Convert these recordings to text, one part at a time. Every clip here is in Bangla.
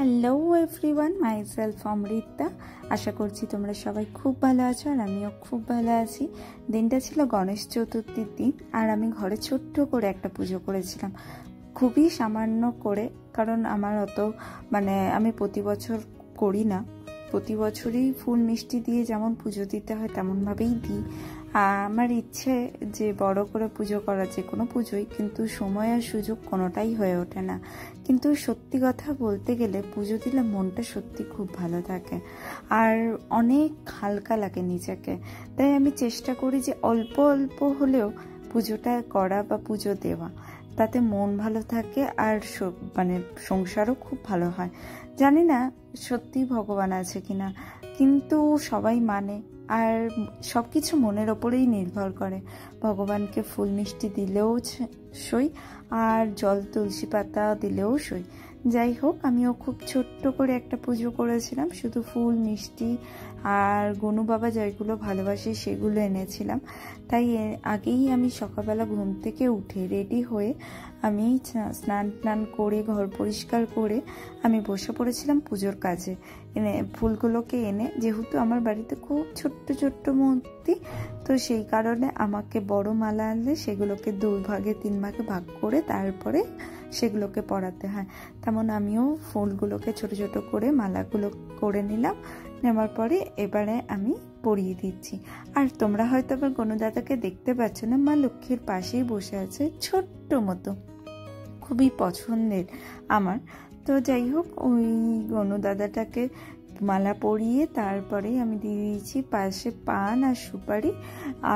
Hello everyone, myself Amrita. আশা করছি তোমরা সবাই খুব ভালো আছো, আর আমিও খুব ভালো আছি। দিনটা ছিল গণেশ চতুর্থীর দিন, আর আমি ঘরে ছোট্ট করে একটা পুজো করেছিলাম, খুবই সামান্য করে। কারণ আমার অত আমি প্রতি বছর করি না, প্রতি বছরই ফুল মিষ্টি দিয়ে যেমন পুজো দিতে হয় তেমনভাবেই দিই। আমার ইচ্ছে যে বড় করে পুজো করা, যে কোনো পুজোই, কিন্তু সময় আর সুযোগ কোনোটাই হয়ে ওঠে না। কিন্তু সত্যি কথা বলতে গেলে পুজো দিলে মনটা সত্যি খুব ভালো থাকে, আর অনেক হালকা লাগে নিজেকে। তাই আমি চেষ্টা করি যে অল্প অল্প হলেও পুজোটা করা বা পুজো দেওয়া, তাতে মন ভালো থাকে আর সংসারও খুব ভালো হয়। জানি না সত্যি ভগবান আছে কিনা, কিন্তু সবাই মানে, আর সব কিছু মনের ওপরেই নির্ভর করে। ভগবানকে ফুল মিষ্টি দিলেও সই, আর জল তুলসী পাতা দিলেও সই। যাই হোক, আমিও খুব ছোট্ট করে একটা পুজো করেছিলাম, শুধু ফুল মিষ্টি আর গনু বাবা যেগুলো ভালোবাসে সেগুলো এনেছিলাম। তাই আগেই আমি সকালবেলা ঘুম থেকে উঠে রেডি হয়ে আমি স্নান করে ঘর পরিষ্কার করে আমি বসে পড়েছিলাম পুজোর কাজে। ফুলগুলোকে এনে, যেহেতু আমার বাড়িতে খুব ছোট্ট ছোট্ট মূর্তি, তো সেই কারণে আমাকে বড় মালা আনলে সেগুলোকে 2 ভাগে 3 ভাগে ভাগ করে তারপরে সেগুলোকে পরাতে হয়। তেমন আমিও ফুলগুলোকে ছোট ছোট করে মালাগুলো করে নিলাম। নেওয়ার পরে এবারে আমি পরিয়ে দিচ্ছি। আর তোমরা হয়তো আবার গনুদাদাকে দেখতে পাচ্ছ না, মা লক্ষ্মীর পাশেই বসে আছে, ছোট্ট মতো, খুবই পছন্দের আমার। তো যাই হোক, ওই গনুদাদাটাকে মালা পরিয়ে তারপরেই আমি দিয়ে দিয়েছি পাশে পান আর সুপারি,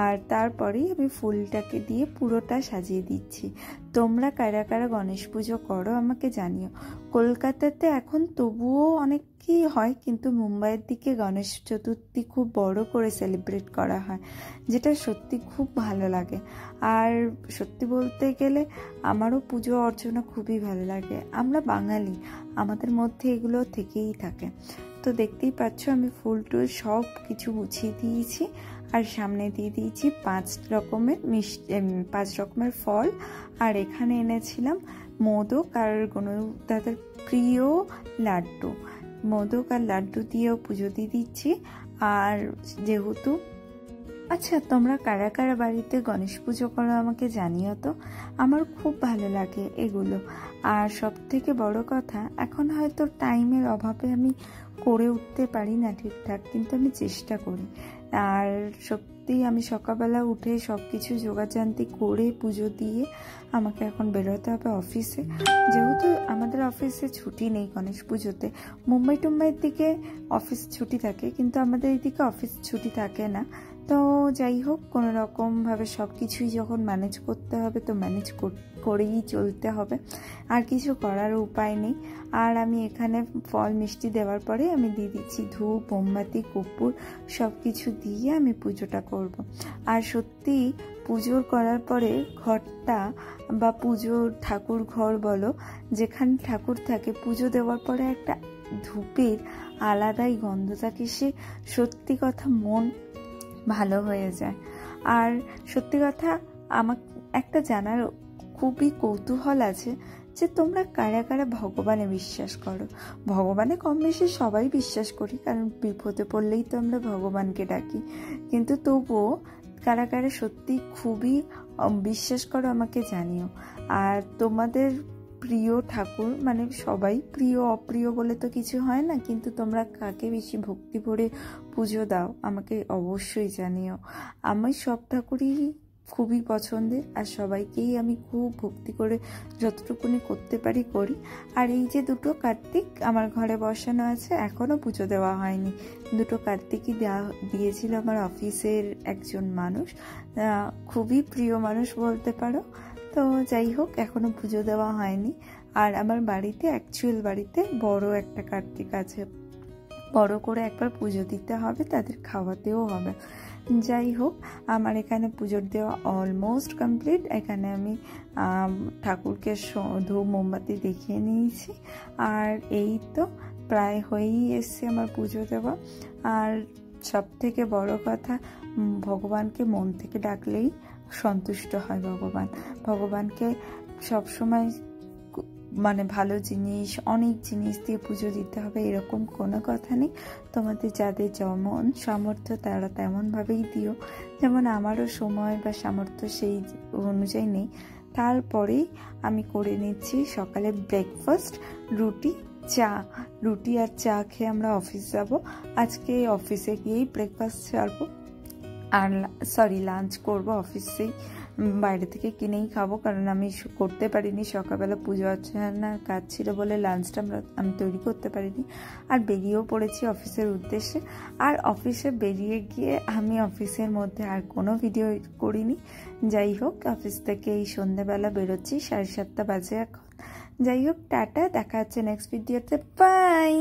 আর তারপরেই আমি ফুলটাকে দিয়ে পুরোটা সাজিয়ে দিচ্ছি। তোমরা কারা কারা গণেশ পুজো করো আমাকে জানিও। কলকাতাতে এখন তবুও অনেকই হয়, কিন্তু মুম্বাইয়ের দিকে গণেশ চতুর্থী খুব বড় করে সেলিব্রেট করা হয়, যেটা সত্যি খুব ভালো লাগে। আর সত্যি বলতে গেলে আমারও পুজো অর্চনা খুবই ভালো লাগে। আমরা বাঙালি, আমাদের মধ্যে এগুলো থেকেই থাকে। তো দেখতেই পাচ্ছ আমি ফুল টুল সব কিছু গুছিয়ে দিয়েছি, আর সামনে দিয়ে দিয়েছি 5 রকমের ফল। আর এখানে এনেছিলাম মোদক আর তাদের প্রিয় লাড্ডু। মোদক আর লাড্ডু দিয়েও পুজো দিয়ে দিচ্ছি। আর যেহেতু আচ্ছা, তোমরা কারা কারা বাড়িতে গণেশ পুজো করো আমাকে জানিও তো, আমার খুব ভালো লাগে এগুলো। আর সব থেকে বড় কথা, এখন হয়তো টাইমের অভাবে আমি করে উঠতে পারি না ঠিকঠাক, কিন্তু আমি চেষ্টা করি। আর সত্যি আমি সকালবেলা উঠে সব কিছু জোগাড়জান্তি করে পুজো দিয়ে আমাকে এখন বেরোতে হবে অফিসে। যেহেতু আমাদের অফিসে ছুটি নেই গণেশ পুজোতে, মুম্বাইয়ের দিকে অফিস ছুটি থাকে, কিন্তু আমাদের এইদিকে অফিস ছুটি থাকে না। তো যাই হোক, কোনো রকমভাবে সব কিছুই যখন ম্যানেজ করতে হবে, তো ম্যানেজ করেই চলতে হবে, আর কিছু করার উপায় নেই। আর আমি এখানে ফল মিষ্টি দেওয়ার পরে আমি দিয়ে দিচ্ছি ধূপ, মোমবাতি, কর্পূর, সব কিছু দিয়ে আমি পুজোটা করব। আর সত্যি পুজোর করার পরে ঘরটা বা পুজোর ঠাকুর ঘর বলো, যেখানে ঠাকুর থাকে, পুজো দেওয়ার পরে একটা ধূপের আলাদাই গন্ধ থাকে, সে সত্যি কথা মন ভালো হয়ে যায়। আর সত্যি কথা, আমার একটা জানার খুবই কৌতূহল আছে যে তোমরা কারা কারা ভগবানে বিশ্বাস করো। ভগবানে কম বেশি সবাই বিশ্বাস করি, কারণ বিপদে পড়লেই তো আমরা ভগবানকে ডাকি, কিন্তু তবুও কারা কারা সত্যি খুবই বিশ্বাস করো আমাকে জানিও। আর তোমাদের প্রিয় ঠাকুর, সবাই প্রিয় অপ্রিয় বলে তো কিছু হয় না, কিন্তু তোমরা কাকে বেশি ভক্তি ভরে পুজো দাও আমাকে অবশ্যই জানিও। আমি সব ঠাকুরই খুবই পছন্দের, আর সবাইকেই আমি খুব ভক্তি করে যতটুকুনি করতে পারি করি। আর এই যে 2টো কার্তিক আমার ঘরে বসানো আছে, এখনও পুজো দেওয়া হয়নি। 2টো কার্তিকই দিয়েছিল আমার অফিসের একজন মানুষ, খুবই প্রিয় মানুষ বলতে পারো। তো যাই হোক, এখনো পুজো দেওয়া হয়নি। আর আমার বাড়িতে, অ্যাকচুয়াল বাড়িতে বড় একটা কার্তিক আছে, বড় করে একবার পুজো দিতে হবে, তাদের খাওয়াতেও হবে। যাই হোক, আমার এখানে পুজোর দেওয়া অলমোস্ট কমপ্লিট। এখানে আমি ঠাকুরকে ধূপ মোমবাতি দেখিয়ে নিয়েছি, আর এই তো প্রায় হয়েই এসছে আমার পুজো দেওয়া। আর সব থেকে বড় কথা, ভগবানকে মন থেকে ডাকলেই সন্তুষ্ট হয় ভগবানকে সবসময় মানে ভালো জিনিস অনেক জিনিস দিয়ে পুজো দিতে হবে এরকম কোনো কথা নেই। তোমাদের যাদের যেমন সামর্থ্য তারা তেমনভাবেই দিও, যেমন আমারও সময় বা সামর্থ্য সেই অনুযায়ী নেই। তারপরেই আমি করে নিচ্ছি সকালে ব্রেকফাস্ট, রুটি আর চা খেয়ে আমরা অফিস যাব। আজকে অফিসে গিয়েই ব্রেকফাস্ট ছাড়বো, আর লাঞ্চ করব অফিসেই, বাইরে থেকে কিনেই খাবো, কারণ আমি করতে পারিনি সকালবেলা পুজো অর্চনার কাজ ছিল বলে লাঞ্চটা আমি তৈরি করতে পারিনি। আর বেরিয়েও পড়েছি অফিসের উদ্দেশ্যে। আর অফিসে বেরিয়ে গিয়ে আমি অফিসের মধ্যে আর কোনো ভিডিও করিনি। যাই হোক, অফিস থেকে এই সন্ধ্যেবেলা বেরোচ্ছি, 7:30 বাজে এখন। যাই হোক, টাটা, দেখা হচ্ছে নেক্সট ভিডিওতে, বাই।